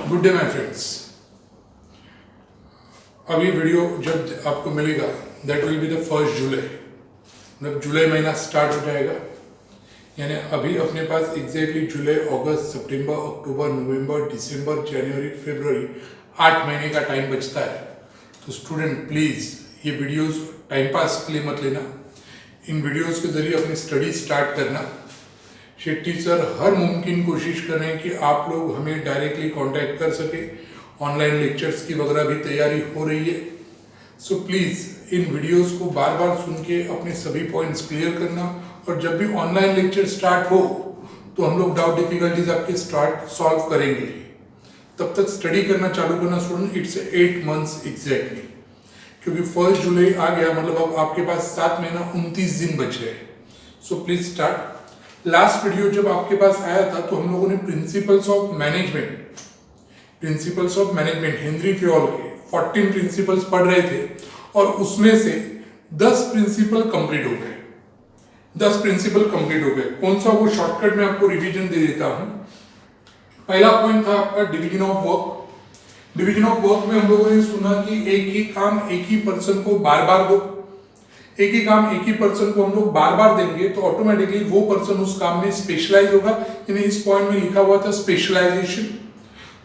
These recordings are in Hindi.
Good day my friends. अभी वीडियो जब आपको मिलेगा दैट विल बी द 1 जुलाई, मतलब जुलाई महीना स्टार्ट हो जाएगा। यानी अभी अपने पास एग्जैक्टली जुलाई, अगस्त, सितंबर, अक्टूबर, नवंबर, दिसंबर, जनवरी, फरवरी 8 महीने का टाइम बचता है। तो स्टूडेंट प्लीज़ ये वीडियोस टाइम पास के लिए मत लेना। इन वीडियोस के जरिए अपनी स्टडी स्टार्ट करना। शेट्टी सर हर मुमकिन कोशिश कर रहे हैं कि आप लोग हमें डायरेक्टली कांटेक्ट कर सके। ऑनलाइन लेक्चर्स की वगैरह भी तैयारी हो रही है। सो प्लीज़ इन वीडियोस को बार बार सुन के अपने सभी पॉइंट्स क्लियर करना, और जब भी ऑनलाइन लेक्चर स्टार्ट हो तो हम लोग डाउट डिफिकल्टीज आपके सॉल्व करेंगे। तब तक स्टडी करना चालू करना स्टूडेंट। इट्स 8 मंथ्स एग्जैक्टली, क्योंकि 1 जुलाई आ गया, मतलब अब आपके पास 7 महीना 29 दिन बच गए। So please start. Last video जब आपके पास आया था तो हम लोगों ने principles of management Henry Fayol के 14 प्रिंसिपल्स पढ़ रहे थे, और उसमें से 10 प्रिंसिपल कंप्लीट हो गए। 10 प्रिंसिपल कंप्लीट हो गए। कौन सा, वो शॉर्टकट में आपको रिवीजन दे देता हूं। पहला पॉइंट था आपका division of work. Division of work में हम लोगों ने सुना कि एक ही काम एक ही पर्सन को बार बार दो। एक ही काम एक ही पर्सन को हम लोग बार बार देंगे तो ऑटोमेटिकली वो पर्सन उस काम में स्पेशलाइज होगा। यानी इस पॉइंट में लिखा हुआ था स्पेशलाइजेशन।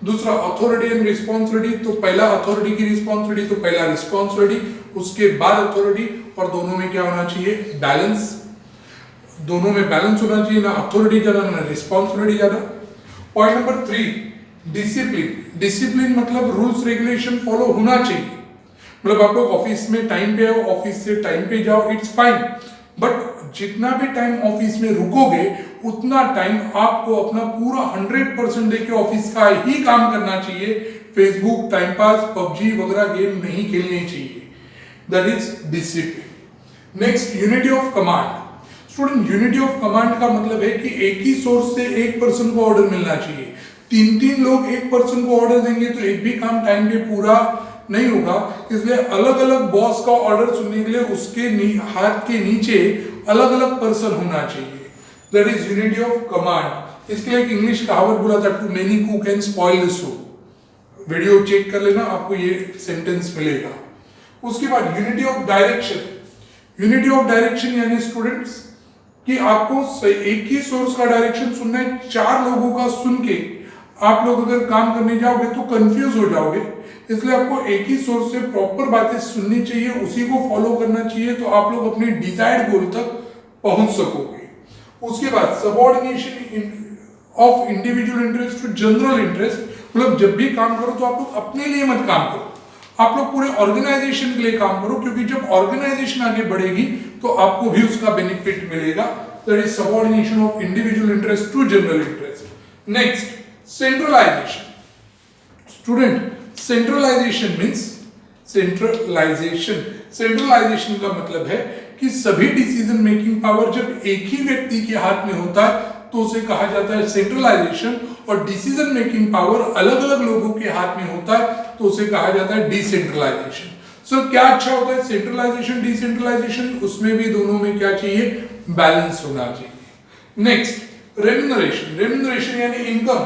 दूसरा अथॉरिटी एंड रिस्पॉन्सिबिलिटी, तो पहला अथॉरिटी की रिस्पॉन्सिबिलिटी तो पहला रिस्पॉन्सिबिलिटी, उसके बाद अथॉरिटी, और दोनों में क्या होना चाहिए, बैलेंस। दोनों में बैलेंस होना चाहिए, ना अथॉरिटी ज्यादा ना रिस्पॉन्सिबिलिटी ज्यादा। Point number 3 discipline. डिसिप्लिन मतलब रूल्स रेगुलेशन फॉलो होना चाहिए। मतलब आप लोग ऑफिस में टाइम पे आओ, ऑफिस से टाइम पे जाओ, इट्स फाइन, बट जितना भी टाइम ऑफिस में रुकोगे उतना टाइम आपको अपना पूरा 100% देके ऑफिस का ही काम करना चाहिए। फेसबुक, टाइम पास, पबजी वगैरह गेम नहीं खेलने चाहिए। That is discipline. Next, unity of command. Student, unity of command का मतलब है कि एक ही सोर्स से एक पर्सन को ऑर्डर मिलना चाहिए। 3 लोग एक पर्सन को ऑर्डर देंगे तो एक भी काम टाइम पे पूरा नहीं होगा। इसलिए अलग अलग बॉस का ऑर्डर सुनने के लिए उसके हाथ के नीचे अलग अलग पर्सन होना चाहिए। That is unity of command. इसके लिए एक इंग्लिश कहावत बोला था, too many cook can spoil the soup. Video check कर लेना, आपको ये सेंटेंस मिलेगा। उसके बाद unity of direction. Unity of direction यानी स्टूडेंट्स कि आपको एक ही सोर्स का डायरेक्शन सुनना है। 4 लोगों का सुन के आप लोग अगर काम करने जाओगे तो कंफ्यूज हो जाओगे। इसलिए आपको एक ही सोर्स से प्रॉपर बातें सुननी चाहिए, उसी को फॉलो करना चाहिए, तो आप लोग अपने डिजायर्ड गोल तक पहुंच सकोगे। उसके बाद subordination of individual interest to general interest. मतलब जब भी काम करो तो आप लोग अपने लिए मत काम करो, आप लोग पूरे ऑर्गेनाइजेशन के लिए काम करो, क्योंकि जब ऑर्गेनाइजेशन आगे बढ़ेगी तो आपको भी उसका बेनिफिट मिलेगा। That is subordination of individual interest to general interest. Next, centralisation. Student, centralisation means centralisation का मतलब है कि सभी डिसीजन मेकिंग पावर जब एक ही व्यक्ति के हाथ में होता है तो उसे कहा जाता है सेंट्रलाइजेशन, और डिसीजन मेकिंग पावर अलग अलग लोगों के हाथ में होता है तो उसे कहा जाता है डिसेंट्रलाइजेशन। सो क्या अच्छा होता है सेंट्रलाइजेशन, डिसेंट्रलाइजेशन? उसमें भी दोनों में क्या चाहिए, बैलेंस होना चाहिए। Next, remuneration. रेम्यूनरेशन यानी इनकम।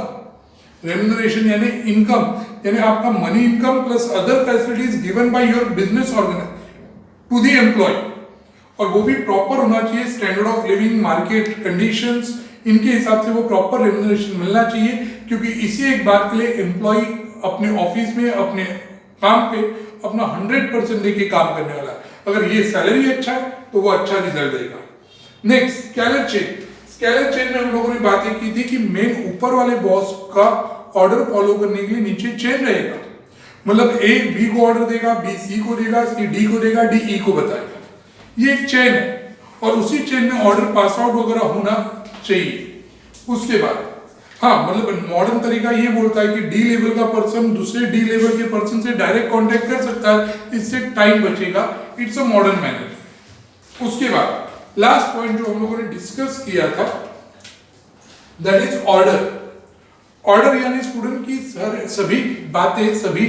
रेम्यूनरेशन यानी इनकम, यानी आपका money income plus other facilities given by your business organisation to the employ, और वो भी प्रॉपर होना चाहिए। Standard of living, market conditions, इनके हिसाब से वो प्रॉपर रेम्यूनरेशन मिलना चाहिए, क्योंकि इसी एक बात के लिए एम्प्लॉय अपने ऑफिस में अपने काम पे अपना 100% देके काम करने वाला है। अगर ये सैलरी अच्छा है तो वो अच्छा रिजल्ट देगा। Next, scalar chain. Scalar chain में हम लोगों ने बातें की थी कि मेन ऊपर वाले बॉस का ऑर्डर फॉलो करने के लिए नीचे चेन रहेगा। मतलब ए बी को ऑर्डर देगा, बी सी को देगा, सी डी को देगा, डी ई को बताएगा। ये एक चेन है, और उसी चेन में ऑर्डर पास आउट वगैरह होना चाहिए। उसके बाद हाँ, मतलब मॉडर्न तरीका ये बोलता है कि डी लेवल का पर्सन दूसरे डी लेवल के पर्सन से डायरेक्ट कांटेक्ट कर सकता है, इससे टाइम बचेगा। It's a modern manner. उसके बाद लास्ट पॉइंट जो हम लोगों ने डिस्कस किया था दैट इज ऑर्डर। ऑर्डर यानी स्टूडेंट की सभी बातें, सभी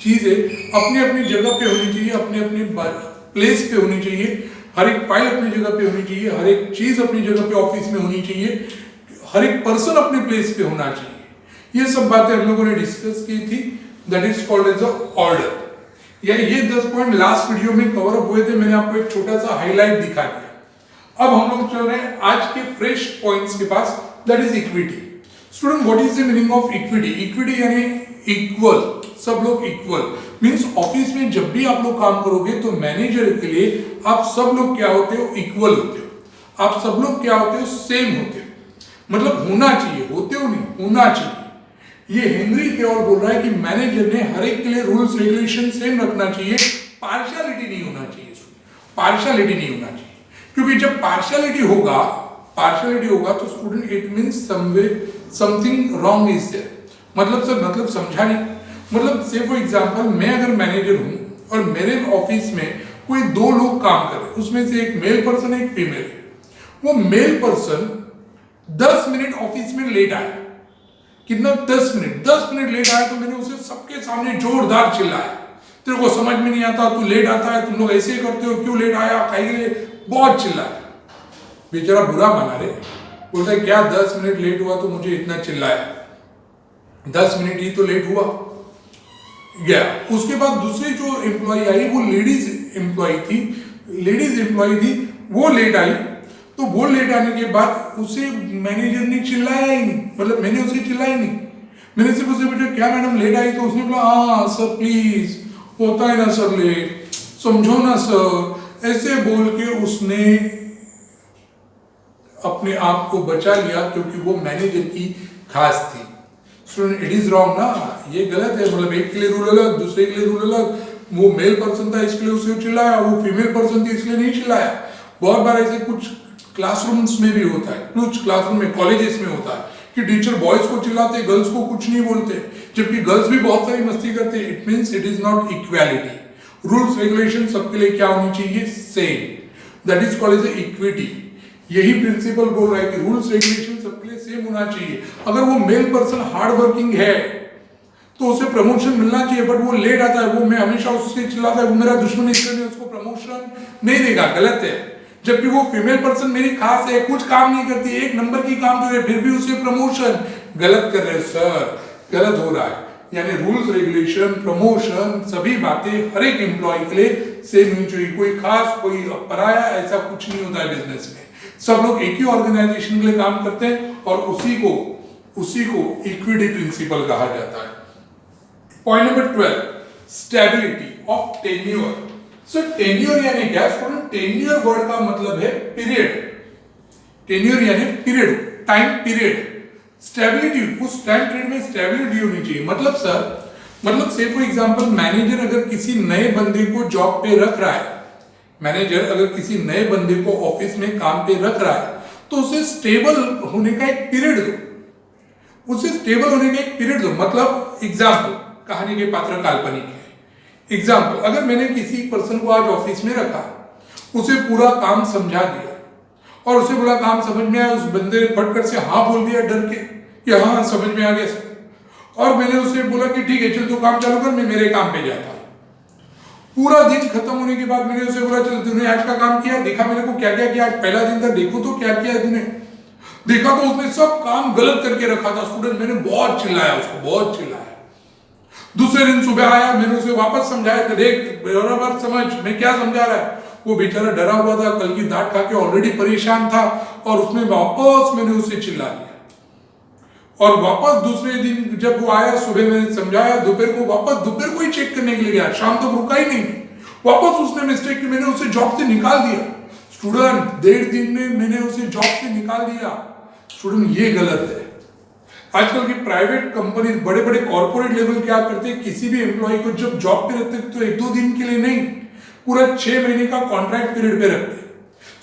चीजें अपनी अपनी जगह पे होनी चाहिए, अपने अपने प्लेस पे होनी चाहिए। हर एक फाइल अपनी जगह पे होनी चाहिए, हर एक चीज अपनी जगह पे ऑफिस में होनी चाहिए, हर एक पर्सन अपने प्लेस पे होना चाहिए। ये सब बातें हम लोगों ने डिस्कस की थी, that is called as a order. या ये 10 पॉइंट लास्ट वीडियो में कवर अप हुए थे, मैंने आपको एक छोटा सा हाईलाइट दिखा दिया। अब हम लोग चल रहे हैं आज के फ्रेश पॉइंट्स के पास, that is equity. Student, what is the meaning of equity? Equity यानी इक्वल, सब लोग इक्वल मींस ऑफिस में जब भी आप लोग काम करोगे तो मैनेजर के लिए आप सब लोग क्या होते हो? इक्वल होते हो। आप सब लोग क्या होते हो? सेम होते हो। मतलब होना चाहिए, होते हो नहीं, होना चाहिए। ये हेनरी केवल बोल रहा है कि मैनेजर ने हर एक के लिए रूल्स रेगुलेशन सेम रखना चाहिए, पार्शियलिटी नहीं होना चाहिए। पार्शियलिटी नहीं होना चाहिए, क्योंकि जब पार्शियलिटी होगा तो student it means something wrong is there. मतलब सर, मतलब समझा नहीं। मतलब से फॉर एग्जांपल, मैं अगर मैनेजर हूं और मेरे ऑफिस में कोई 2 लोग काम कर रहे हैं, उसमें से एक मेल पर्सन है, एक फीमेल है। वो मेल पर्सन 10 मिनट ऑफिस में लेट आया, कितना? 10 मिनट लेट आया, तो मैंने उसे सबके सामने जोरदार चिल्लाया, तेरे को समझ में नहीं आता, तू लेट आता है, तुम लोग ऐसे ही करते हो, क्यों लेट आया, खाई लिए, बहुत चिल्लाया। बेचारा बुरा माना रे, बोलता है क्या 10 मिनट लेट हुआ तो मुझे इतना चिल्लाया? 10 मिनट ही तो लेट हुआ गया। उसके बाद दूसरी जो एम्प्लॉय आई, वो लेडीज एम्प्लॉय थी, वो लेट आई। तो वो लेट आने के बाद उसे मैनेजर ने चिल्लाया ही नहीं, मतलब मैंने उसे चिल्लाया नहीं। मैंने सिर्फ उसे पूछा क्या मैडम लेट आई? तो उसने बोला हाँ सर प्लीज, होता है ना सर लेट, समझो ना सर। ऐसे बोल के उसने अपने आप को बचा लिया, क्योंकि वो मैनेजर की खास थी। स्टूडेंट, इट इज रॉन्ग ना, ये गलत है। मतलब एक के लिए रूल अलग, दूसरे के लिए रूल अलग। वो मेल पर्सन था इसके लिए उसे चिल्लाया, वो फीमेल पर्सन थी इसलिए नहीं चिल्लाया। बहुत बार ऐसे कुछ क्लासरूम्स में भी होता है, कुछ क्लासरूम में, कॉलेजेस में होता है कि टीचर बॉयज को चिल्लाते, गर्ल्स को कुछ नहीं बोलते, जबकि गर्ल्स भी बहुत सारी मस्ती करते। It means it is not equality. Rules regulation सबके लिए क्या होनी चाहिए? Same. That is called as equity. यही प्रिंसिपल बोल रहा है कि रूल्स रेगुलेशन सबके लिए सेम होना चाहिए। अगर वो मेल पर्सन हार्ड वर्किंग है तो उसे प्रमोशन मिलना चाहिए, बट वो लेट आता है, वो मैं हमेशा उससे चिल्लाता है, वो मेरा दुश्मन, इसलिए उसको प्रमोशन नहीं देगा, गलत है। जबकि वो फीमेल पर्सन मेरी खास है, कुछ काम नहीं करती, 1 नंबर की काम कर रही है, फिर भी उसे प्रमोशन, गलत कर रहे सर, गलत हो रहा है। यानी रूल्स रेगुलेशन, प्रमोशन, सभी बातें हर एक एम्प्लॉय के लिए सेम होनी चाहिए। कोई खास, कोई पराया, ऐसा कुछ नहीं होता है बिजनेस में। सब लोग एक ही ऑर्गेनाइजेशन के लिए काम करते हैं और उसी को इक्विटी प्रिंसिपल कहा जाता है। Point number 12, stability of tenure. So tenure यानी क्या? टेन्योर वर्ड का मतलब है पीरियड। टेन्योर यानी पीरियड, टाइम पीरियड। स्टेबिलिटी, उस टाइम पीरियड में स्टेबिलिटी होनी चाहिए। मतलब सर, मतलब से फॉर एग्जांपल, मैनेजर अगर किसी नए बंदे को जॉब पे रख रहा है, मैनेजर अगर किसी नए बंदे को ऑफिस में काम पे रख रहा है, तो उसे स्टेबल होने का एक पीरियड दो, उसे स्टेबल होने का एक पीरियड दो। मतलब एग्जाम्पल, कहानी के पात्र काल्पनिक है। एग्जाम्पल, अगर मैंने किसी पर्सन को आज ऑफिस में रखा, उसे पूरा काम समझा दिया और उसे बोला काम समझ में आया, उस बंदे ने फटकर से हाँ बोल दिया डर के कि हाँ समझ में आ गया सर, और मैंने उसे बोला कि ठीक है चल तू काम चालू कर, मैं मेरे काम पे जाता हूँ। पूरा दिन खत्म होने के बाद मैंने उसे बोला चल तूने आज का काम किया, देखा मेरे को क्या क्या किया, आज पहला दिन था, देखो तो क्या किया तूने। देखा तो उसने सब काम गलत करके रखा था। स्टूडेंट, मैंने बहुत चिल्लाया उसको, बहुत चिल्लाया। दूसरे दिन सुबह आया, मैंने उसे वापस समझाया कि देख बराबर समझ, मैं क्या समझा रहा है। वो बेचारा डरा हुआ था, कल की डांट खा के ऑलरेडी परेशान था, और उसने वापस मैंने उसे चिल्ला दिया। और वापस दूसरे दिन जब वो आया, सुबह मैंने समझाया, दोपहर को ही चेक करने के लिए गया, शाम तक रुका ही नहीं। वापस उसने मिस्टेक की, मैंने उसे जॉब से निकाल दिया। स्टूडेंट, 1.5 दिन में मैंने उसे जॉब से निकाल दिया। स्टूडेंट, ये गलत है। आजकल की प्राइवेट कंपनी, बड़े बड़े कॉर्पोरेट लेवल क्या करते हैं, किसी भी एम्प्लॉय को जब जॉब पे रखते तो 1-2 दिन के लिए नहीं, पूरा 6 महीने का कॉन्ट्रैक्ट पीरियड पे रखते।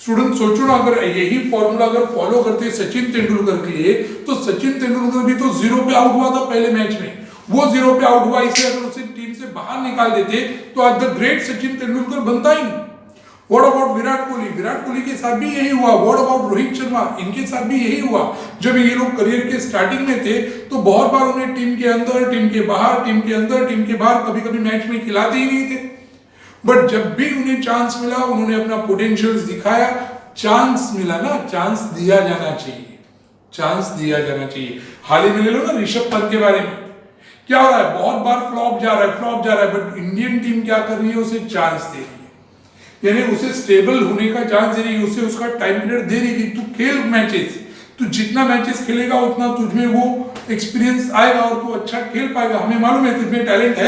स्टूडेंट सोचो ना, अगर यही फॉर्मूला अगर फॉलो करते सचिन तेंदुलकर के लिए, तो सचिन तेंदुलकर भी तो 0 पे आउट हुआ था पहले मैच में। वो 0 पे आउट हुआ, इसलिए अगर उसे टीम से बाहर निकाल देते तो आज द ग्रेट सचिन तेंदुलकर बनता ही नहीं। What about Virat Kohli? विराट कोहली के साथ भी यही हुआ। What about Rohit Sharma? इनके साथ भी यही हुआ। जब ये लोग करियर के स्टार्टिंग में थे तो बहुत बार उन्हें टीम के अंदर, टीम के बाहर, टीम के अंदर, टीम के बाहर, कभी कभी मैच में खिलाते ही नहीं थे। बट जब भी उन्हें चांस मिला, उन्होंने अपना पोटेंशियल दिखाया। चांस मिला ना, चांस दिया जाना चाहिए, चांस दिया जाना चाहिए। हाल ही में ले लो ना ऋषभ पंत के बारे में, क्या हो रहा है, बहुत बार फ्लॉप जा रहा है, बट इंडियन टीम क्या कर रही है, उसे चांस दे रही है, यानी उसे स्टेबल होने का चांस दे रही है, उसे उसका टाइम पीरियड दे रही है कि तू खेल मैचेस, तू जितना मैचेस खेलेगा उतना तुझमें वो एक्सपीरियंस आएगा और तू अच्छा खेल पाएगा। हमें मालूम है तुझमें टैलेंट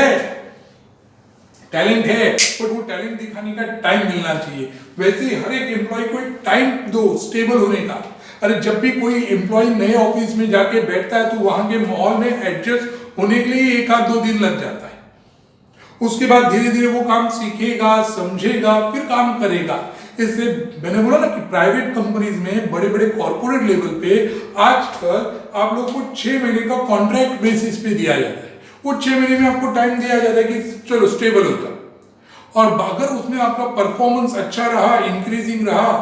है, बट वो टैलेंट दिखाने का टाइम मिलना चाहिए। वैसे ही हर एक एम्प्लॉय को एक टाइम दो स्टेबल होने का। अरे जब भी कोई एम्प्लॉय नए ऑफिस में जाके बैठता है तो वहां के माहौल में एडजस्ट होने के लिए 1-2 दिन लग जाता है, उसके बाद धीरे धीरे वो काम सीखेगा, समझेगा, फिर काम करेगा। इसलिए मैंने बोला ना कि प्राइवेट कंपनीज में, बड़े बड़े कॉर्पोरेट लेवल पे आजकल आप लोग को 6 महीने का कॉन्ट्रैक्ट बेसिस पे दिया जाता है। वो 6 महीने में आपको टाइम दिया जाता है कि चलो स्टेबल हो जाओ, और अगर उसमें आपका परफॉर्मेंस अच्छा रहा, इंक्रीजिंग रहा,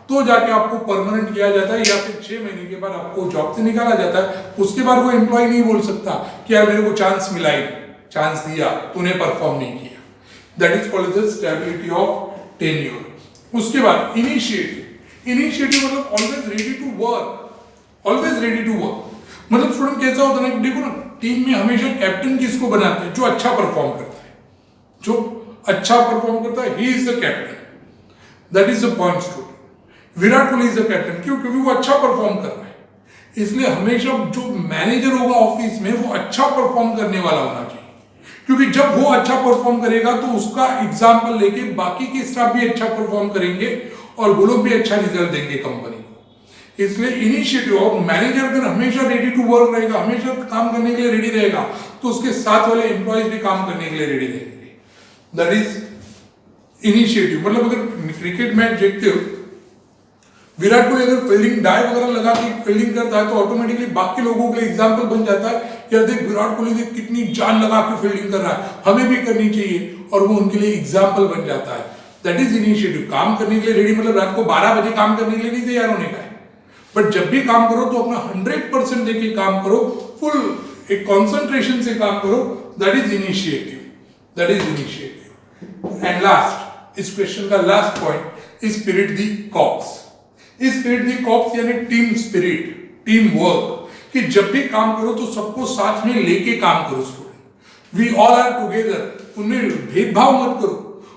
तो जाके आपको परमानेंट किया जाता है, या फिर 6 महीने के बाद आपको जॉब से निकाला जाता है। उसके बाद वो एम्प्लॉय नहीं बोल सकता कि यार मेरे को चांस मिला ही, चांस दिया, तूने परफॉर्म नहीं किया। That is called the stability of tenure. उसके बाद इनिशिएटिव मतलब ऑलवेज रेडी टू वर्क। मतलब स्टूडेंट कैसा होता है ना, देखो ना, टीम में हमेशा कैप्टन किसको बनाते हैं, जो अच्छा परफॉर्म करता है, he is the captain. That is the point student. Virat Kohli is the captain, क्यों? क्योंकि वो अच्छा परफॉर्म कर रहा है। इसलिए हमेशा जो मैनेजर होगा ऑफिस में, वो अच्छा परफॉर्म करने वाला होना चाहिए, क्योंकि जब वो अच्छा परफॉर्म करेगा तो उसका एग्जाम्पल लेके बाकी के स्टाफ भी अच्छा परफॉर्म करेंगे और वो लोग भी अच्छा रिजल्ट देंगे कंपनी को। इसलिए इनिशिएटिव ऑफ मैनेजर अगर हमेशा रेडी टू वर्क रहेगा, हमेशा काम करने के लिए रेडी रहेगा, तो उसके साथ वाले एम्प्लॉयज भी काम करने के लिए रेडी रहेंगे। That is initiative. मतलब अगर क्रिकेट मैच देखते हो, विराट कोहली अगर फील्डिंग डाई वगैरह लगा के फील्डिंग करता है तो ऑटोमेटिकली बाकी लोगों के लिए एग्जांपल बन जाता है, यार देख विराट कोहली देख कितनी जान लगा के फील्डिंग कर रहा है, हमें भी करनी चाहिए, और वो उनके लिए एग्जांपल बन जाता है। That is initiative. काम करने के लिए रेडी मतलब रात को 12 बजे काम करने के लिए नहीं तैयार होने का है, बट जब भी काम करो तो अपना 100% देके काम करो, फुल एक कॉन्सेंट्रेशन से काम करो। That is initiative. And last, इस क्वेश्चन का last point, spirit de cops. Spirit de cops यानी टीम स्पिरिट, टीम वर्क, कि जब भी काम करो तो सबको साथ में लेके काम करो। Student, we all are together. उनमें भेदभाव मत करो,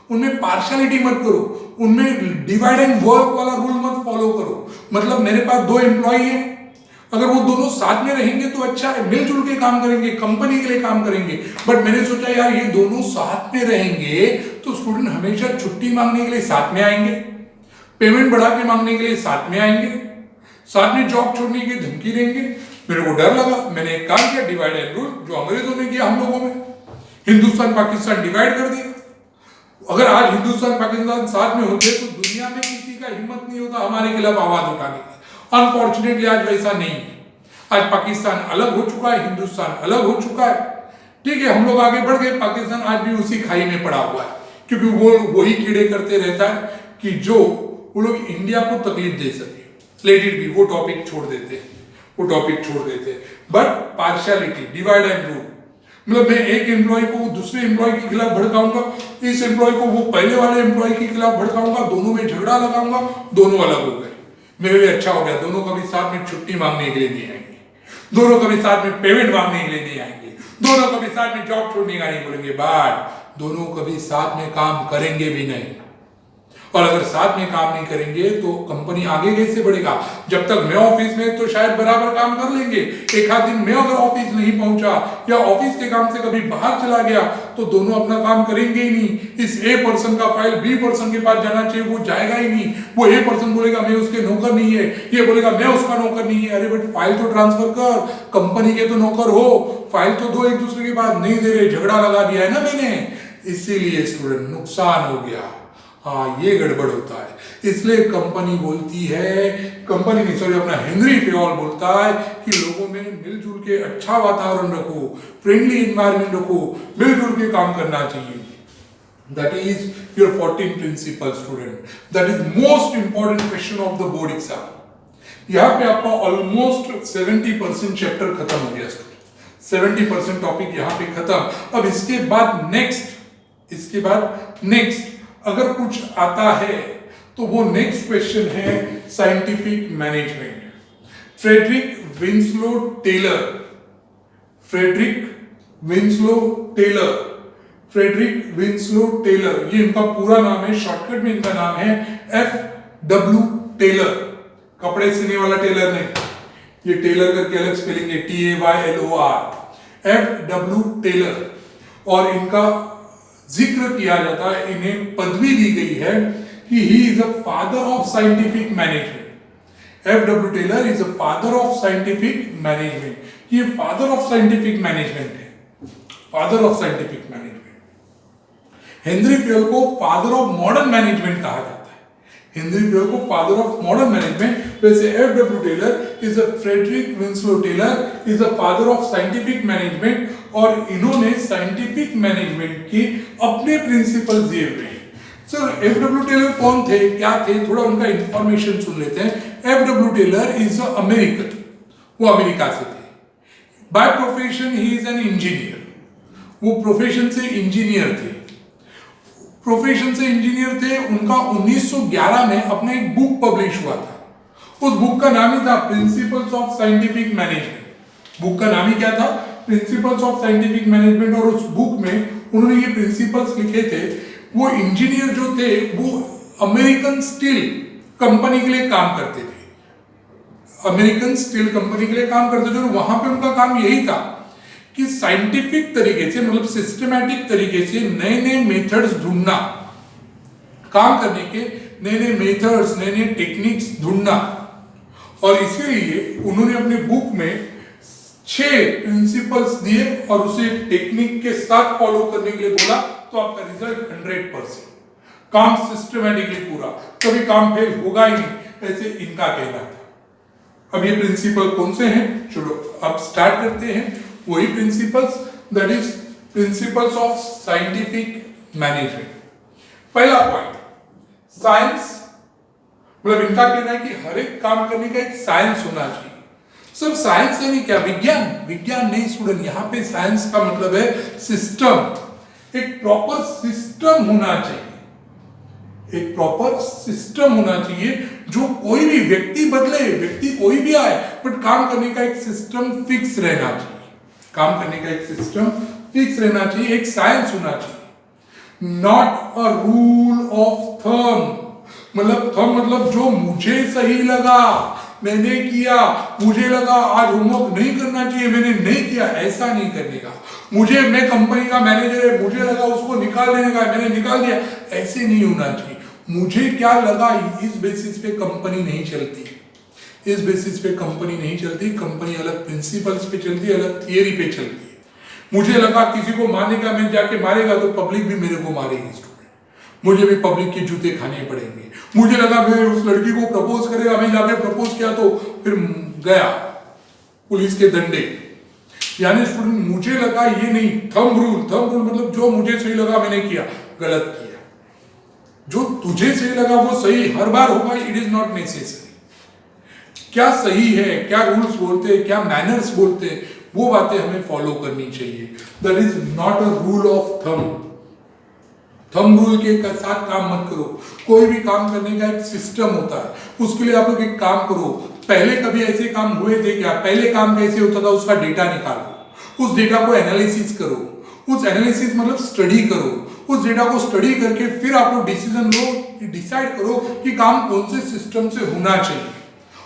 उनमें पार्शियलिटी मत करो, उनमें डिवाइड एंड वर्क वाला रूल मत फॉलो करो। मतलब मेरे पास 2 एम्प्लॉय हैं, अगर वो दोनों साथ में रहेंगे तो अच्छा है, मिलजुल के काम करेंगे, कंपनी के लिए काम करेंगे। बट मैंने सोचा यार ये दोनों साथ में रहेंगे तो स्टूडेंट हमेशा छुट्टी मांगने के लिए साथ में आएंगे, पेमेंट बढ़ा के मांगने के लिए साथ में आएंगे, साथ में जॉब छोड़ने की धमकी देंगे। मेरे को डर लगा, मैंने एक काम किया, डिवाइड एंड रूल, जो अंग्रेजों ने किया हम लोगों में, हिंदुस्तान पाकिस्तान डिवाइड कर दिया। अगर आज हिंदुस्तान पाकिस्तान साथ में होते तो दुनिया में किसी का हिम्मत नहीं होता हमारे खिलाफ आवाज उठाने की। अनफॉर्चुनेटली आज वैसा नहीं है। आज पाकिस्तान अलग हो चुका है, हिंदुस्तान अलग हो चुका है। ठीक है, हम लोग आगे बढ़ गए, पाकिस्तान आज भी उसी खाई में पड़ा हुआ है, क्योंकि वो वही कीड़े करते रहता है कि जो वो लोग इंडिया को तकलीफ दे सके। लेट इट बी, वो टॉपिक छोड़ देते हैं। But partiality, divide and rule, मतलब मैं एक एम्प्लॉय को दूसरे एम्प्लॉय के खिलाफ भड़काऊंगा, इस एम्प्लॉय को वो पहले वाले एम्प्लॉय के खिलाफ भड़काऊंगा, दोनों में झगड़ा लगाऊंगा, दोनों अलग हो गए। मेरे लिए अच्छा हो गया, दोनों कभी साथ में छुट्टी मांगने के लिए नहीं आएंगे, दोनों कभी साथ में पेमेंट मांगने के लिए नहीं आएंगे, दोनों कभी साथ में जॉब छोड़ने का नहीं बोलेंगे, बट दोनों कभी साथ में काम करेंगे भी नहीं। और अगर साथ में काम नहीं करेंगे तो कंपनी आगे कैसे बढ़ेगा? जब तक मैं ऑफिस में तो शायद बराबर काम कर लेंगे, एक आध दिन मैं अगर ऑफिस नहीं पहुंचा या ऑफिस के काम से कभी बाहर चला गया तो दोनों अपना काम करेंगे ही नहीं। इस ए पर्सन का फाइल बी पर्सन के पास जाना चाहिए, वो जाएगा ही नहीं। वो ए पर्सन बोलेगा मैं उसके नौकर नहीं है, ये बोलेगा मैं उसका नौकर नहीं है। अरे बट फाइल तो ट्रांसफर कर, कंपनी के तो नौकर हो, फाइल तो दो एक दूसरे के पास, नहीं दे रहे, झगड़ा लगा दिया है ना मैंने, इसीलिए स्टूडेंट नुकसान हो गया। हाँ, ये गड़बड़ होता है। इसलिए कंपनी बोलती है, कंपनी नहीं सॉरी अपना हेनरी फेयोल बोलता है कि लोगों में मिलजुल के अच्छा वातावरण रखो, फ्रेंडली एनवायरनमेंट रखो, मिलजुल के काम करना चाहिए। That is your 14 principle student. That is most important question of the board exam. यहाँ पे आपका ऑलमोस्ट 70% चैप्टर खत्म हो गया स्टूडेंट, 70% टॉपिक यहाँ पे खत्म। अब इसके बाद नेक्स्ट अगर कुछ आता है तो वो नेक्स्ट क्वेश्चन है scientific management. Frederick Winslow Taylor, Frederick Winslow Taylor, Frederick Winslow Taylor, ये इनका पूरा नाम है, शॉर्टकट में इनका नाम है FW टेलर, कपड़े सिलने वाला टेलर नहीं, ये टेलर करके अलग स्पेलिंग है, TAYLOR, FW टेलर। और इनका जिक्र किया जाता है, इन्हें पदवी दी गई है कि he is a father of scientific management. FW Taylor is a father of scientific management, ये फादर ऑफ साइंटिफिक मैनेजमेंट है, father of scientific management. Henry Fayol को फादर ऑफ मॉडर्न मैनेजमेंट कहा जाता है, हेनरी फ्योल को फादर ऑफ मॉडर्न मैनेजमेंट। वैसे FW Taylor is a Frederick Winslow Taylor is a father of scientific management, और इन्होंने साइंटिफिक मैनेजमेंट के अपने प्रिंसिपल्स दिए हुए हैं। सर FW टेलर कौन थे, क्या थे, थोड़ा उनका इंफॉर्मेशन सुन लेते हैं। FW Taylor is a American, वो अमेरिका से थे। By profession he is an engineer, वो प्रोफेशन से इंजीनियर थे, प्रोफेशन से इंजीनियर थे। उनका 1911 में अपना एक बुक पब्लिश हुआ था, उस बुक का नाम ही था principles of scientific management. Book का नाम ही क्या था, प्रिंसिपल्स ऑफ साइंटिफिक मैनेजमेंट। और उस बुक में उन्होंने ये प्रिंसिपल्स लिखे थे। वो इंजीनियर जो थे वो अमेरिकन स्टील कंपनी के लिए काम करते थे, अमेरिकन स्टील कंपनी के लिए काम करते थे। और वहां पे उनका काम यही था कि साइंटिफिक तरीके से, मतलब सिस्टमैटिक तरीके से नए नए मेथड्स ढूंढना, काम करने के नए नए मेथड्स, नए नए टेक्निक्स ढूंढना। और इसीलिए उन्होंने अपने बुक में 6 प्रिंसिपल्स दिए और उसे टेक्निक के साथ फॉलो करने के लिए बोला, तो आपका रिजल्ट 100%, काम सिस्टमैटिकली पूरा, कभी काम फेल होगा ही नहीं, ऐसे इनका कहना था। अब ये प्रिंसिपल कौन से हैं, चलो अब स्टार्ट करते हैं। वही principles, that is principles of scientific management. पहला पॉइंट, साइंस, मतलब इनका कहना है कि हर एक काम करने का एक साइंस होना चाहिए। सर साइंस यानी क्या, विज्ञान? विज्ञान नहीं स्टूडेंट, यहाँ पे साइंस का मतलब है सिस्टम, एक प्रॉपर सिस्टम होना चाहिए, एक प्रॉपर सिस्टम होना चाहिए। जो कोई भी व्यक्ति बदले, व्यक्ति कोई भी आए, बट काम करने का एक सिस्टम फिक्स रहना चाहिए, काम करने का एक सिस्टम फिक्स रहना चाहिए, एक साइंस होना चाहिए। Not a rule of thumb, मतलब थंब मतलब जो मुझे सही लगा मैंने किया, मुझे लगा आज होमवर्क नहीं करना चाहिए मैंने नहीं किया, ऐसा नहीं करने का। मुझे, मैं कंपनी का मैनेजर है, मुझे लगा उसको निकाल देने का, मैंने निकाल दिया, ऐसे नहीं होना चाहिए। मुझे क्या लगा, इस बेसिस पे कंपनी नहीं चलती, इस बेसिस पे कंपनी नहीं चलती। कंपनी अलग प्रिंसिपल्स पे चलती है, अलग थियरी पे चलती है। मुझे लगा किसी को मारने का, मैं जाके मारेगा तो पब्लिक भी मेरे को मारेगी स्टूडेंट, मुझे भी पब्लिक के जूते खाने पड़ेंगे। मुझे लगा मैं उस लड़की को प्रपोज करेगा, मैं जाके प्रपोज किया तो फिर गया पुलिस के डंडे। यानी स्टूडेंट मुझे लगा ये नहीं, थंब रूल, थंब रूल मतलब जो मुझे सही लगा मैंने किया, गलत किया। जो तुझे सही लगा वो सही हर बार होगा, इट इज नॉट नेसेसरी। क्या सही है, क्या रूल्स बोलते हैं, क्या मैनर्स बोलते हैं, वो बातें हमें फॉलो करनी चाहिए। That is not a rule of thumb. Thumb rule के साथ काम मत करो। कोई भी काम करने का एक सिस्टम होता है, उसके लिए आप लोग एक काम करो। पहले कभी ऐसे काम हुए थे क्या, पहले काम कैसे होता था उसका डेटा निकालो, उस डेटा को एनालिसिस करो, उस एनालिसिस मतलब स्टडी करो, उस डेटा को स्टडी करके फिर आप लोग डिसीजन लो, डिसाइड करो कि काम कौन से सिस्टम से होना चाहिए,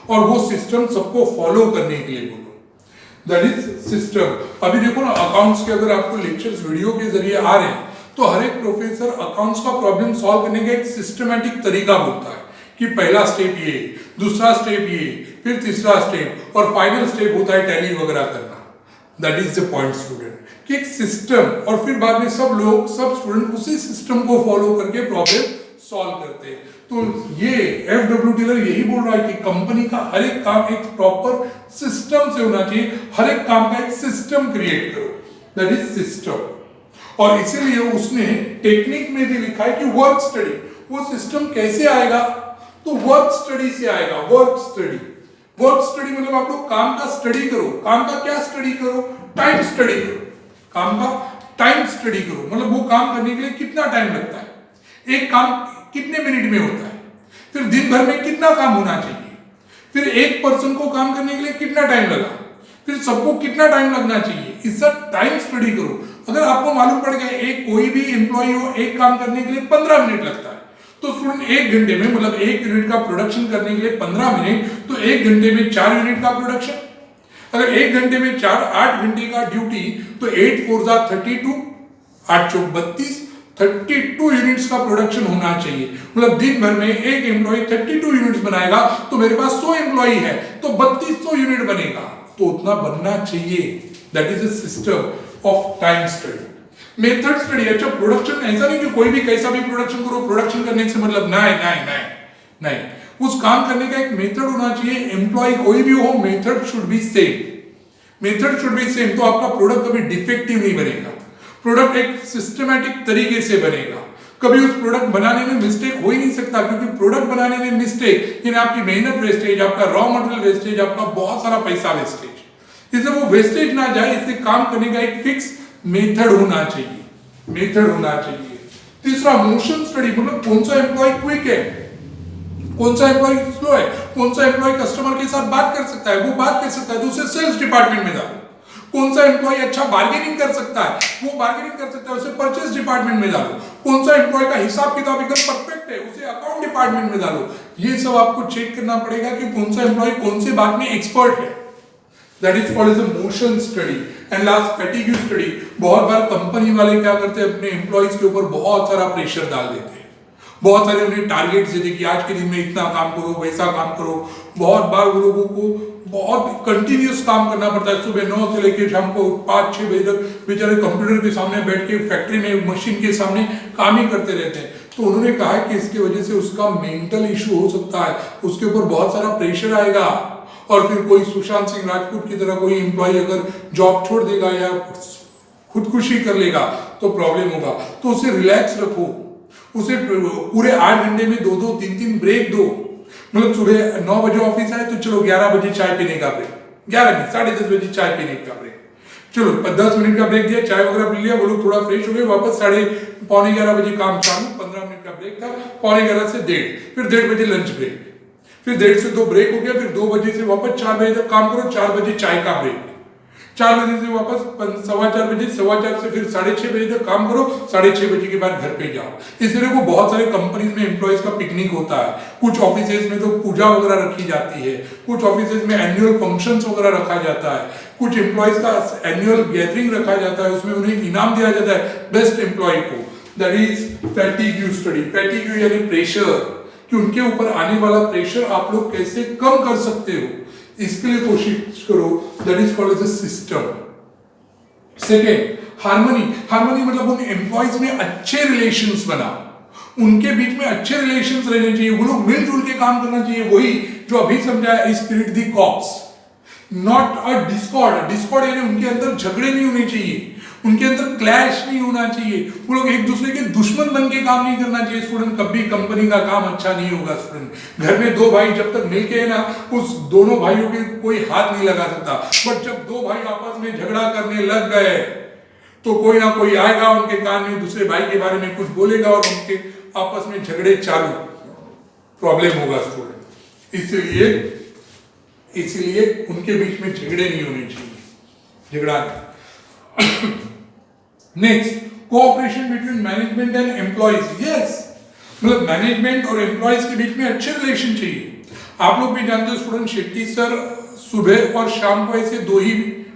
और वो सिस्टम सबको फॉलो करने के लिए बोलो। That is system. अभी देखो ना, अकाउंट्स के अगर आपको लेक्चर्स वीडियो के जरिए आ रहे हैं तो हर एक प्रोफेसर अकाउंट्स का प्रॉब्लम सॉल्व करने का एक सिस्टमैटिक तरीका बोलता है कि पहला स्टेप ये, दूसरा स्टेप ये, फिर तीसरा स्टेप, और फाइनल स्टेप होता है टैली वगैरह करना। That is the point student, कि एक सिस्टम, और फिर बाद में सब लोग, सब स्टूडेंट उसी सिस्टम को फॉलो करके प्रॉब्लम सॉल्व करते हैं। तो ये FW टेलर यही बोल रहा है कि कंपनी का हर एक काम एक प्रॉपर सिस्टम से होना चाहिए, हर एक काम का एक सिस्टम क्रिएट करो, दैट इज सिस्टम। और इसीलिए उसने टेक्निक में भी लिखा है कि वर्क स्टडी। वो सिस्टम कैसे आएगा, तो वर्क स्टडी से आएगा। वर्क स्टडी, वर्क स्टडी मतलब आप लोग काम का स्टडी करो। काम का क्या स्टडी करो, टाइम स्टडी करो। काम का टाइम स्टडी करो, मतलब वो काम करने के लिए कितना टाइम लगता है, एक काम कितने मिनट में होता है, फिर दिन भर में कितना काम होना चाहिए, फिर एक पर्सन को काम करने के लिए कितना टाइम लगा, फिर सबको कितना टाइम लगना चाहिए, इसका टाइम स्टडी करो। अगर आपको मालूम पड़ गया एक कोई भी एम्प्लॉय हो एक काम करने के लिए 15 मिनट लगता है, तो स्टूडेंट एक घंटे में मतलब 1 यूनिट का प्रोडक्शन करने के लिए 15 मिनट, तो 1 घंटे में 4 यूनिट का प्रोडक्शन। अगर 1 घंटे में 4 8 घंटे का ड्यूटी, तो 8 4 जा 32, 8 चौक 32, 32 यूनिट्स का प्रोडक्शन होना चाहिए। मतलब दिन भर में एक एम्प्लॉय 32 यूनिट्स बनाएगा, तो मेरे पास 100 एम्प्लॉय है तो 3200 यूनिट बनेगा, तो उतना बनना चाहिए। That is a system of time study. Method study, अच्छा प्रोडक्शन ऐसा नहीं कि कोई भी कैसा भी प्रोडक्शन करो, प्रोडक्शन करने से मतलब नहीं, उस काम करने का एक मेथड होना चाहिए। एम्प्लॉय कोई भी हो, मेथड शुड बी सेम, तो आपका प्रोडक्ट कभी डिफेक्टिव नहीं बनेगा, प्रोडक्ट एक सिस्टमैटिक तरीके से बनेगा। कभी उस प्रोडक्ट बनाने में मिस्टेक हो ही नहीं सकता, क्योंकि प्रोडक्ट बनाने में मिस्टेक यानी आपकी मेहनत वेस्टेज, आपका रॉ मटेरियल वेस्टेज, आपका बहुत सारा पैसा वेस्टेज, इसलिए वो वेस्टेज ना जाए, इससे काम करने का एक फिक्स मेथड होना चाहिए। तीसरा मोशन स्टडी, मतलब कौन सा एम्प्लॉय क्विक है, कौन सा एम्प्लॉय स्लो है, कौन सा एम्प्लॉय कस्टमर के साथ बात कर सकता है, वो बात कर सकता है तो उसे सेल्स डिपार्टमेंट में डालो। कौन सा एम्प्लॉय अच्छा बार्गेनिंग कर सकता है, वो बार्गेनिंग कर सकता है, उसे परचेज डिपार्टमेंट में डालो। कौन सा एम्प्लॉय का हिसाब किताब एकदम परफेक्ट है, उसे अकाउंट डिपार्टमेंट में डालो। ये सब आपको चेक करना पड़ेगा कि कौन सा एम्प्लॉय कौन से बात में एक्सपर्ट है। That is called as a motion study. And last fatigue study. बहुत बार कंपनी वाले क्या करते हैं, अपने एम्प्लॉयज के ऊपर बहुत सारा प्रेशर डाल देते हैं, बहुत सारे उन्हें टारगेट्स देते कि आज के दिन में इतना काम करो, वैसा काम करो। बहुत बार वो लोगों को बहुत कंटिन्यूस काम करना पड़ता है, सुबह 9 से लेकर शाम को 5-6 बजे तक बेचारे कंप्यूटर के सामने बैठ के फैक्ट्री में मशीन के सामने काम ही करते रहते हैं। तो उन्होंने कहा कि इसकी वजह से उसका मेंटल इशू हो सकता है, उसके ऊपर बहुत सारा प्रेशर आएगा, और फिर कोई सुशांत सिंह राजपूत की तरह कोई एम्प्लॉय अगर जॉब छोड़ देगा या खुदकुशी कर लेगा तो प्रॉब्लम होगा। तो उसे रिलैक्स रखो, उसे पूरे 8 घंटे में 2-2 3-3 ब्रेक दो। मतलब सुबह 9 बजे ऑफिस आए तो चलो 11 बजे चाय पीने का ब्रेक, 11 नहीं 10:30 बजे चाय पीने का ब्रेक, चलो 10 मिनट का ब्रेक दिया, चाय वगैरह पी लिया, वो लोग थोड़ा फ्रेश हो गए, वापस 11:30 बजे काम चालू, 15 मिनट का ब्रेक था, 11:15 से 1:30, फिर 1:30 बजे लंच ब्रेक, फिर 1:30 से 2 ब्रेक हो गया, फिर 2 बजे से वापस 4 बजे तक काम करो, 4 बजे चाय का ब्रेक, 4 बजे से वापस 4:15 बजे, 4:15 से फिर 6:30 बजे तक काम करो, 6:30 बजे के बाद घर पे जाओ। इस तरह को बहुत सारे कंपनीज में एम्प्लॉयज का पिकनिक होता है, कुछ ऑफिसेज में तो पूजा वगैरह रखी जाती है, कुछ ऑफिसेज में एनुअल फंक्शंस वगैरह रखा जाता है, कुछ एम्प्लॉयज का एनुअल गैदरिंग रखा जाता है, उसमें उन्हें इनाम दिया जाता है बेस्ट एम्प्लॉय को। That is fatigue study. Fatigue यानी प्रेशर, कि उनके ऊपर आने वाला प्रेशर आप लोग कैसे कम कर सकते हो, इसके लिए कोशिश करो। That is called as a system. Second, harmony. Harmony मतलब उन एम्प्लॉयज में अच्छे रिलेशंस बनाओ, उनके बीच में अच्छे रिलेशंस रहने चाहिए, वो लोग मिलजुल के काम करना चाहिए। वही जो अभी समझाया, spirit de corps, not a discord. Discord यानी उनके अंदर झगड़े नहीं होने चाहिए, उनके अंदर क्लैश नहीं होना चाहिए, वो लोग एक दूसरे के दुश्मन बन के काम नहीं करना चाहिए। स्टूडेंट, कभी कंपनी का काम अच्छा नहीं होगा। स्टूडेंट, घर में 2 भाई जब तक मिलके है ना, उस दोनों भाइयों के कोई हाथ नहीं लगा सकता। बट जब 2 भाई आपस में झगड़ा करने लग गए तो कोई ना कोई आएगा, उनके कान में दूसरे भाई के बारे में कुछ बोलेगा और उनके आपस में झगड़े चालू, प्रॉब्लम होगा। स्टूडेंट, इसलिए उनके बीच में झगड़े नहीं होने चाहिए, झगड़ा नहीं। Next, cooperation between management and employees. Yes, मतलब मैनेजमेंट और एम्प्लॉयज के बीच में अच्छे रिलेशन चाहिए। आप लोग भी जानते हो स्टूडेंट, शेट्टी सर सुबह और शाम को ऐसे 2 ही,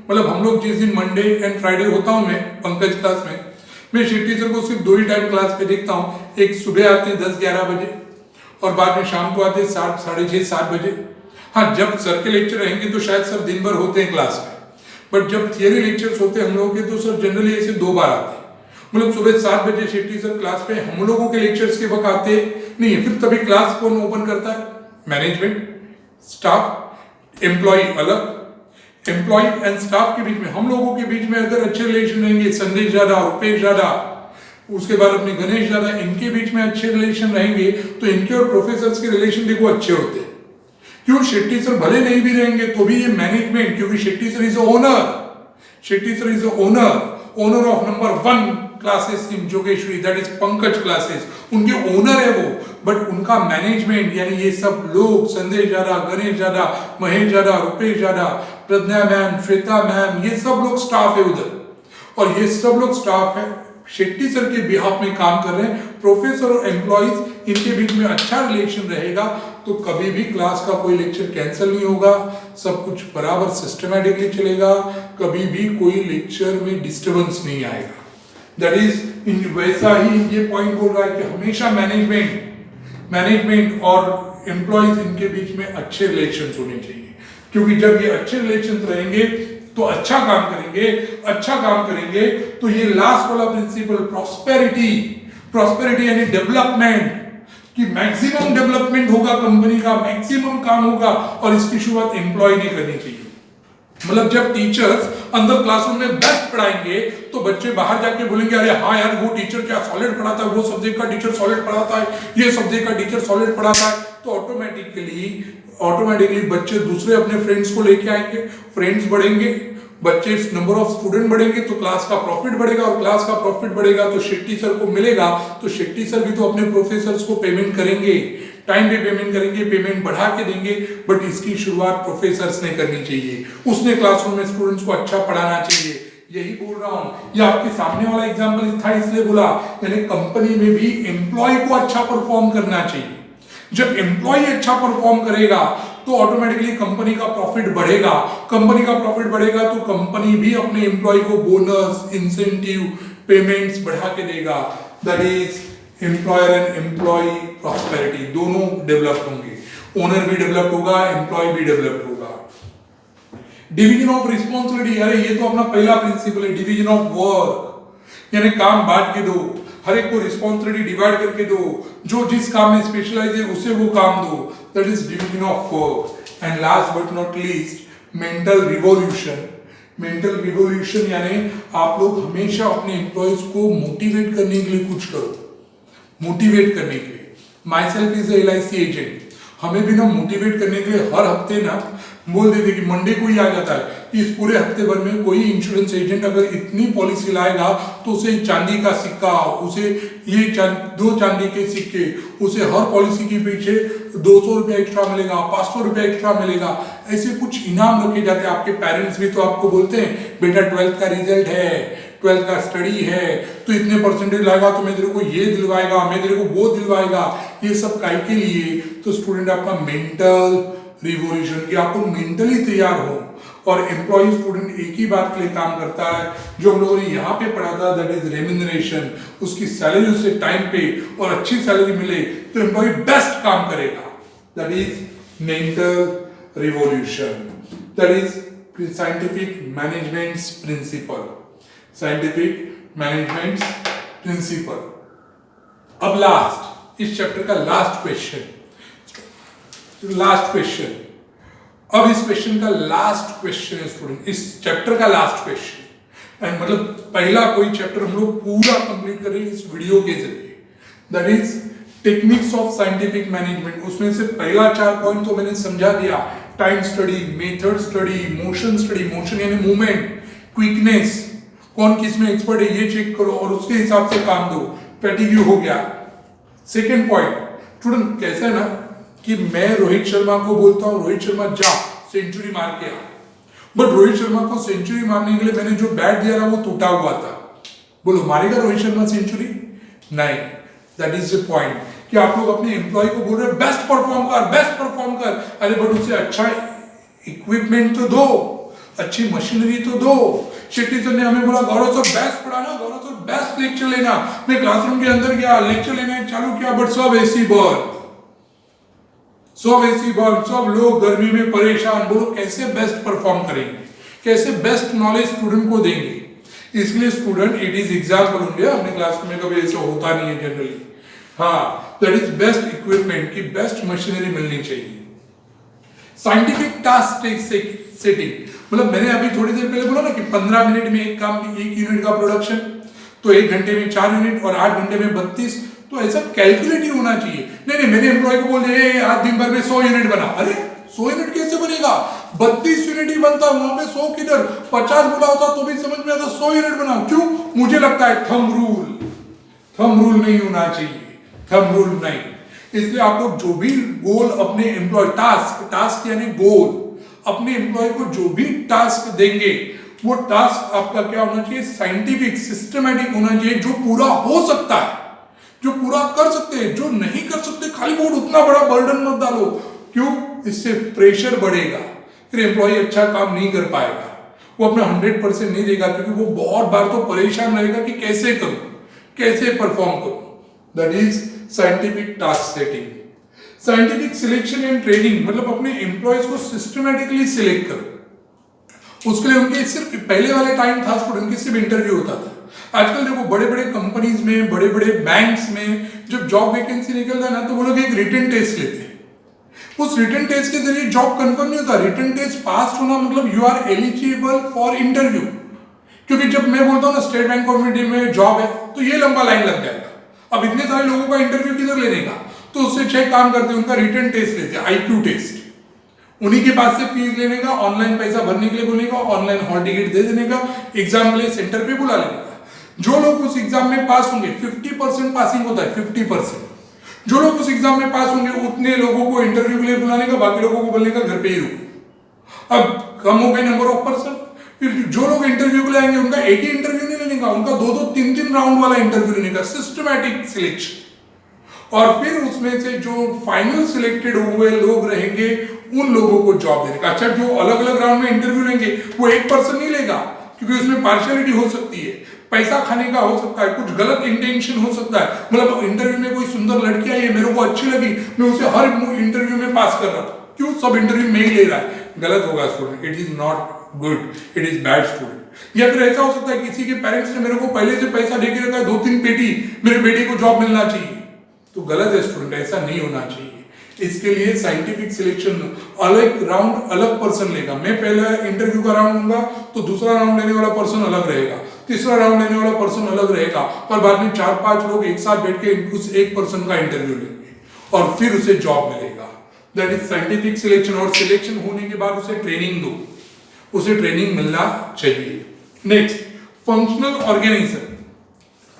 मतलब हम लोग जिस दिन मंडे एंड फ्राइडे होता हूं मैं पंकज क्लास में, मैं शेट्टी सर को सिर्फ 2 ही टाइम क्लास पे देखता हूँ। एक सुबह आते हैं 10-11 बजे और बाद में शाम को आते हैं 7, 6:30, 7 बजे। हाँ, जब सर के लेक्चर रहेंगे तो शायद सर दिन भर होते हैं क्लास में, बट जब थियरी लेक्चर्स होते हैं हम लोगों के तो सर जनरली ऐसे 2 बार आते हैं। मतलब सुबह 7 बजे शेट्टी सर क्लास पे हम लोगों के लेक्चर्स के वक्त आते नहीं है। फिर तभी क्लास कौन ओपन करता है? मैनेजमेंट, स्टाफ, एम्प्लॉय अलग। एम्प्लॉय एंड स्टाफ के बीच में, हम लोगों के बीच में अगर अच्छे रिलेशन रहेंगे, संदेश ज्यादा, रुपेश ज्यादा, उसके बाद अपने गणेश ज्यादा, इनके बीच में अच्छे रिलेशन रहेंगे तो इनके और प्रोफेसर्स के रिलेशन देखो अच्छे होते हैं। क्यों? शेट्टी सर भले नहीं भी रहेंगे तो भी ये मैनेजमेंट, क्योंकि Shetty sir is owner, Shetty sir is owner of number 1 classes in Jogeshwari, that is Pankaj classes, उनके ओनर है वो, बट उनका मैनेजमेंट यानी ये सब लोग, संदेश जादा, गणेश जादा, महेश जादा, रुपेश जादा, प्रज्ञा मैम, श्वेता मैम, ये सब लोग स्टाफ है उधर, और ये सब लोग स्टाफ है शेट्टी सर के बिहाफ में काम कर रहे हैं। प्रोफेसर और एम्प्लॉइज इनके बीच में अच्छा रिलेशन रहेगा तो कभी भी क्लास का कोई लेक्चर कैंसिल नहीं होगा, सब कुछ बराबर सिस्टमैटिकली चलेगा, कभी भी कोई लेक्चर में डिस्टर्बेंस नहीं आएगा। दैट इज वैसा ही ये पॉइंट बोल रहा है कि हमेशा मैनेजमेंट और एम्प्लॉइज इनके बीच में अच्छे रिलेशंस होने चाहिए, क्योंकि जब ये अच्छे रिलेशंस रहेंगे तो अच्छा काम करेंगे तो ये लास्ट वाला प्रिंसिपल प्रॉस्पेरिटी यानी डेवलपमेंट, कि मैक्सिमम डेवलपमेंट होगा कंपनी का, मैक्सिमम काम होगा, और इसकी शुरुआत एम्प्लॉय ने करनी चाहिए। मतलब जब टीचर्स अंदर क्लासरूम में बेस्ट पढ़ाएंगे तो बच्चे बाहर जाके बोलेंगे अरे हाँ यार वो टीचर क्या सॉलिड पढ़ाता है, वो सब्जेक्ट का टीचर सॉलिड पढ़ाता है, ये सब्जेक्ट का टीचर सॉलिड पढ़ाता है, तो ऑटोमेटिकली बच्चे दूसरे अपने फ्रेंड्स को लेके आएंगे, फ्रेंड्स बढ़ेंगे, बच्चे नंबर ऑफ स्टूडेंट बढ़ेंगे तो क्लास का प्रॉफिट बढ़ेगा, और क्लास का प्रॉफिट बढ़ेगा तो शेट्टी सर को मिलेगा, तो शेट्टी सर भी तो अपने प्रोफेसर्स को पेमेंट करेंगे, टाइम पे पेमेंट करेंगे, पेमेंट बढ़ा के देंगे, बट इसकी शुरुआत प्रोफेसर्स ने करनी चाहिए, उसने क्लासरूम में स्टूडेंट्स को अच्छा पढ़ाना चाहिए। यही बोल रहा हूं, ये आपके सामने वाला एग्जांपल था इसलिए बोला, यानी कंपनी में भी एम्प्लॉय को अच्छा परफॉर्म करना चाहिए। जब एम्प्लॉय अच्छा परफॉर्म करेगा तो ऑटोमेटिकली कंपनी का प्रॉफिट बढ़ेगा, तो कंपनी भी अपने एम्प्लॉय को बोनस, इंसेंटिव, पेमेंट्स बढ़ा के देगा। That is employer and employ prosperity, दोनों डेवलप होंगे, ओनर भी डेवलप होगा, एम्प्लॉय भी डेवलप होगा। डिवीजन ऑफ रिस्पॉन्सिबिलिटी, अरे ये तो अपना पहला प्रिंसिपल है, डिवीजन ऑफ वर्क, यानी काम बांट के दो, हर एक को रिस्पॉन्सिबिलिटी डिवाइड करके दो, जो जिस काम में स्पेशलाइज है उसे वो काम दो, that is division of work. And last but not least, mental revolution यानी आप लोग हमेशा अपने एम्प्लॉयज को मोटिवेट करने के लिए कुछ करो, my self is LIC agent, हमें भी ना मोटिवेट करने के लिए हर हफ्ते ना बोल देते कि मंडे को ही आ जाता है कि इस पूरे हफ्ते भर में कोई इंश्योरेंस एजेंट अगर इतनी पॉलिसी लाएगा तो उसे चांदी का सिक्का, उसे ये 2 चांदी के सिक्के, उसे हर पॉलिसी के पीछे 200 रुपया एक्स्ट्रा मिलेगा, 500 रुपया एक्स्ट्रा मिलेगा, ऐसे कुछ इनाम रखे जाते हैं। आपके पेरेंट्स भी तो आपको बोलते हैं बेटा 12th का रिजल्ट है, 12th का स्टडी है, तो इतने परसेंटेज लाएगा तो मैं तेरे को ये दिलवाएगा, मैं तेरे को वो दिलवाएगा, ये सब काय के लिए? तो स्टूडेंट आपका मेंटल रिवोल्यूशन, कि आपको मेंटली तैयार हो। और एम्प्लॉय स्टूडेंट एक ही बात के लिए काम करता है जो हम लोगों ने यहाँ पे पढ़ा था, दैट इज रेम्यूनरेशन, उसकी सैलरी उसे टाइम पे और अच्छी सैलरी मिले तो एम्प्लॉय बेस्ट काम करेगा, that is mental revolution, that is scientific management principle. अब लास्ट, इस चैप्टर का लास्ट क्वेश्चन, अब इस क्वेश्चन का लास्ट क्वेश्चन है स्टूडेंट, इस चैप्टर का लास्ट क्वेश्चन, एंड मतलब पहला कोई चैप्टर हम लोग पूरा कंप्लीट कर रहे हैं इस वीडियो के जरिए, that is techniques of scientific management. उसमें से पहला 4 पॉइंट तो मैंने समझा दिया, time study, method study, motion यानी मूवमेंट, क्विकनेस, कौन किस में एक्सपर्ट है ये चेक करो और उसके हिसाब से काम दो, फैटिग्यू हो गया। सेकेंड पॉइंट स्टूडेंट, कैसा है ना कि मैं रोहित शर्मा को बोलता हूँ रोहित शर्मा जा सेंचुरी मार के आ, बट रोहित शर्मा को सेंचुरी मारने के लिए मैंने जो बैट दिया था वो टूटा हुआ था, बोलो मारेगा रोहित शर्मा सेंचुरी? नहीं। दैट इज द पॉइंट कि आप लोग अपने एम्प्लॉय को बोल रहे हैं बेस्ट परफॉर्म कर, अरे बट उसे अच्छा इक्विपमेंट तो दो, अच्छी मशीनरी तो दो। शेट्टी सर ने हमें बोला गौरव सर बेस्ट पढ़ाना, गौरव सर बेस्ट लेक्चर लेना, मैं क्लासरूम के अंदर गया, लेक्चर लेने चालू किया, बट सब एसी बर्न, सब लोग गर्मी में परेशान, बोलो कैसे बेस्ट परफॉर्म करेंगे, कैसे बेस्ट नॉलेज स्टूडेंट को देंगे? इसलिए स्टूडेंट, इट इज एग्जाम्पल होंगे, अपने क्लास में कभी ऐसा होता नहीं है जनरली। हाँ, दैट इज बेस्ट इक्विपमेंट की बेस्ट मशीनरी मिलनी चाहिए। साइंटिफिक टास्क सेटिंग, मतलब मैंने अभी थोड़ी देर पहले बोला ना कि 15 मिनट में एक काम, 1 यूनिट का प्रोडक्शन, तो 1 घंटे में 4 यूनिट और 8 घंटे में 32, तो ऐसा कैलकुलेटिव होना चाहिए। नहीं मैंने एम्प्लॉय को बोल दिया आज दिन भर में 100 यूनिट बना, अरे 100 यूनिट कैसे बनेगा? 32 यूनिट ही बनता, वहां पे 100 किधर, 50 बोला होता तो भी समझ में आता 100 यूनिट बनाओ। क्यों? मुझे लगता है थंब रूल नहीं होना चाहिए, थंब रूल नहीं। इसलिए आप लोग जो भी गोल अपने एम्प्लॉय, टास्क यानी गोल, अपने एम्प्लॉय को जो भी टास्क देंगे वो टास्क आपका क्या होना चाहिए, साइंटिफिक सिस्टमैटिक होना चाहिए, जो पूरा हो सकता है, जो पूरा कर सकते हैं। जो नहीं कर सकते खाली बोर्ड उतना बड़ा बर्डन मत डालो। क्यों? इससे प्रेशर बढ़ेगा, फिर एम्प्लॉय अच्छा काम नहीं कर पाएगा, वो अपना 100% नहीं देगा, क्योंकि वो बहुत बार तो परेशान रहेगा कि कैसे करूं, कैसे परफॉर्म करूं। That is scientific task setting. Scientific selection and training मतलब अपने एम्प्लॉयज को सिस्टमैटिकली सिलेक्ट करो। उसके लिए उनके सिर्फ पहले वाले टाइम था स्टूडेंट की सिर्फ इंटरव्यू होता था। आजकल देखो बड़े बड़े कंपनीज में, बड़े बड़े बैंक्स में जब जॉब वैकेंसी निकलता है ना, तो वो लोग एक रिटन टेस्ट लेते हैं। उस रिटन टेस्ट के जरिए जॉब कंफर्म नहीं होता। रिटन टेस्ट पास होना मतलब you are eligible for interview. क्योंकि जब मैं बोलता हूँ ना स्टेट बैंक ऑफ इंडिया में जॉब है, तो ये लंबा लाइन लग जाएगा। अब इतने सारे लोगों का इंटरव्यू किधर लेने का, तो उससे 6 काम करते हैं, उनका रिटन टेस्ट लेते हैं, IQ टेस्ट। उन्हीं के पास से फीस लेने का, ऑनलाइन पैसा भरने के लिए बोलने का, ऑनलाइन हॉल टिकट दे देने का, एग्जाम के लिए सेंटर पे बुला लेने का। जो लोग उस एग्जाम में पास होंगे, 50% पासिंग होता है, 50%। जो लोग उस एग्जाम में पास होंगे उतने लोगों को इंटरव्यू के लिए बुलाने का, बाकी लोगों को बोलने का घर पे ही रुको। अब कम हो गए नंबर ऑफ पर्सन, फिर जो लोग इंटरव्यू के लिए आएंगे उनका एक ही इंटरव्यू नहीं लेने का, उनका 2-2, 3-3 राउंड वाला इंटरव्यू लेने का, सिस्टमैटिक सिलेक्शन। और फिर उसमें से जो फाइनल सिलेक्टेड हुए लोग रहेंगे उन लोगों को जॉब देने का। अच्छा, जो अलग अलग राउंड में इंटरव्यू लेंगे वो एक पर्सन नहीं लेगा, क्योंकि उसमें पार्शियलिटी हो सकती है, पैसा खाने का हो सकता है, कुछ गलत इंटेंशन हो सकता है। मतलब इंटरव्यू में कोई सुंदर लड़की आई है, मेरे को अच्छी लगी, मैं उसे हर इंटरव्यू में पास कर रहा था, क्यों? सब इंटरव्यू में ही ले रहा है, गलत होगा student. It is not good, it is bad student. या फिर ऐसा हो सकता है किसी के पेरेंट्स ने मेरे को पहले से पैसा दे के रखा है, 2-3 पेटी, मेरे बेटे को जॉब मिलना चाहिए, तो गलत है स्टूडेंट, ऐसा नहीं होना चाहिए। इसके लिए साइंटिफिक सिलेक्शन, अलग राउंड अलग पर्सन लेगा। मैं पहला इंटरव्यू का राउंड लूंगा तो दूसरा राउंड लेने वाला पर्सन अलग रहेगा, तीसरा राउंड लेने वाला पर्सन अलग रहेगा, और बाद में 4-5 लोग एक साथ बैठ के उस एक पर्सन का इंटरव्यू लेंगे और फिर उसे जॉब मिलेगा। That is scientific selection. और सिलेक्शन होने के बाद उसे ट्रेनिंग दो, उसे ट्रेनिंग मिलना चाहिए। Next, functional organisation.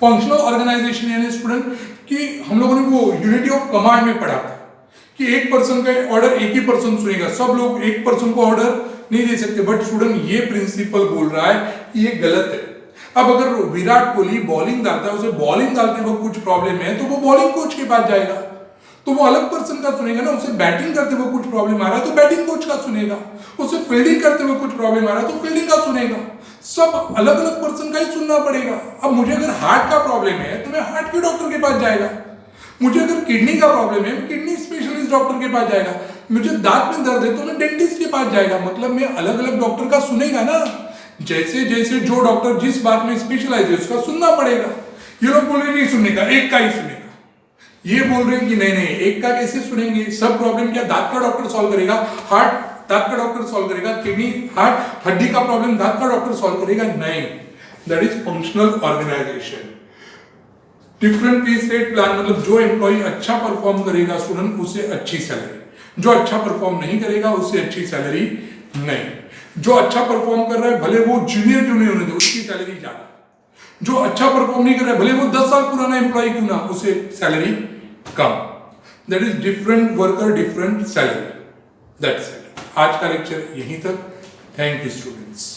Functional organisation यानी स्टूडेंट कि हम लोगों ने वो यूनिटी ऑफ कमांड में पढ़ा था कि एक पर्सन का ऑर्डर एक ही पर्सन सुनेगा, सब लोग एक पर्सन को ऑर्डर नहीं दे सकते। बट स्टूडेंट ये प्रिंसिपल बोल रहा है कि ये गलत है। अब अगर विराट कोहली बॉलिंग डालता है, उसे बॉलिंग डालते वक्त कुछ प्रॉब्लम है, तो वो बॉलिंग कोच के पास जाएगा, तो वो अलग पर्सन का सुनेगा ना। उसे बैटिंग करते हुए कुछ प्रॉब्लम आ रहा है तो बैटिंग कोच का सुनेगा, उसे फील्डिंग करते हुए कुछ प्रॉब्लम आ रहा है तो फील्डिंग का सुनेगा। सब अलग अलग पर्सन का ही सुनना पड़ेगा। अब मुझे अगर हार्ट का प्रॉब्लम है तो मैं हार्ट के डॉक्टर के पास जाएगा, मुझे अगर किडनी का प्रॉब्लम है किडनी स्पेशलिस्ट डॉक्टर के पास जाएगा, मुझे दांत में दर्द है तो मैं डेंटिस्ट के पास जाएगा। मतलब मैं अलग अलग डॉक्टर का सुनेगा ना, जैसे जैसे जो डॉक्टर जिस बात में स्पेशलाइज है उसका सुनना पड़ेगा। ये लोग बोल रहे नहीं सुनने का, एक का ही सुनेगा। ये बोल रहे हैं कि नहीं नहीं एक का कैसे सुनेंगे, सब प्रॉब्लम क्या दांत का डॉक्टर सॉल्व करेगा, हार्ट दांत का डॉक्टर सॉल्व करेगा, किडनी हार्ट हड्डी का प्रॉब्लम दांत का डॉक्टर सॉल्व करेगा, नहीं। That is functional organisation. Different fees rate plan मतलब जो एम्प्लॉय अच्छा परफॉर्म करेगा स्टूडेंट उसे अच्छी सैलरी, जो अच्छा परफॉर्म नहीं करेगा उसे अच्छी सैलरी नहीं। जो अच्छा परफॉर्म कर रहा है भले वो जूनियर क्यों नहीं होने दे, उसकी सैलरी ज्यादा। जो अच्छा परफॉर्म नहीं कर रहा है भले वो 10 साल पुराना एम्प्लॉय क्यों ना, उसे salary come. That is different worker different salary. That's it. आज का लेक्चर यहीं तक। Thank you students.